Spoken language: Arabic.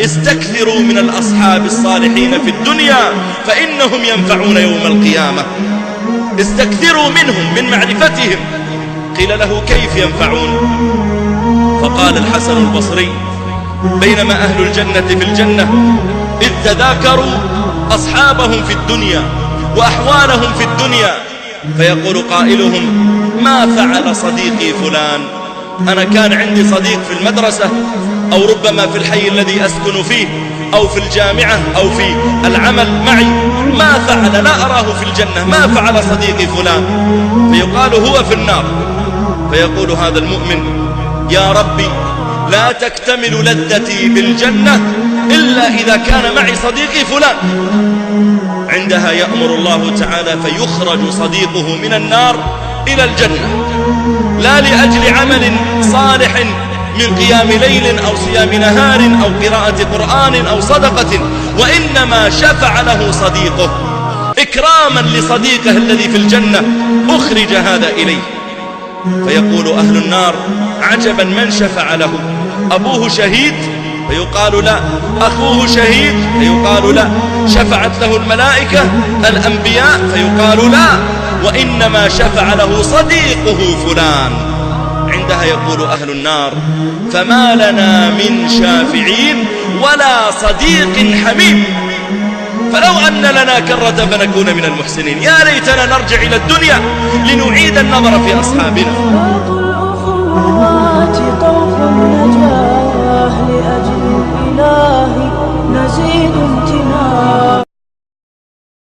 استكثروا من الأصحاب الصالحين في الدنيا فإنهم ينفعون يوم القيامة. استكثروا منهم من معرفتهم. قيل له كيف ينفعون؟ فقال الحسن البصري بينما أهل الجنة في الجنة إذ تذاكروا أصحابهم في الدنيا وأحوالهم في الدنيا فيقول قائلهم ما فعل صديقي فلان؟ أنا كان عندي صديق في المدرسة أو ربما في الحي الذي أسكن فيه أو في الجامعة أو في العمل معي، ما فعل؟ لا أراه في الجنة، ما فعل صديقي فلان؟ فيقال هو في النار. فيقول هذا المؤمن يا ربي لا تكتمل لذتي بالجنة إلا إذا كان معي صديقي فلان. عندها يأمر الله تعالى فيخرج صديقه من النار إلى الجنة، لا لأجل عمل صالح من قيام ليل أو صيام نهار أو قراءة قرآن أو صدقة، وإنما شفع له صديقه إكراما لصديقه الذي في الجنة أخرج هذا إليه. فيقول أهل النار عجبا من شفع له؟ أبوه شهيد؟ فيقال لا. أخوه شهيد؟ فيقال لا. شفعت له الملائكة الأنبياء؟ فيقال لا، وإنما شفع له صديقه فلان. عندها يقول أهل النار فما لنا من شافعين ولا صديق حميم، فلو أن لنا كرة فنكون من المحسنين. يا ليتنا نرجع إلى الدنيا لنعيد النظر في أصحابنا. لأجل الإله نزيد امتنان.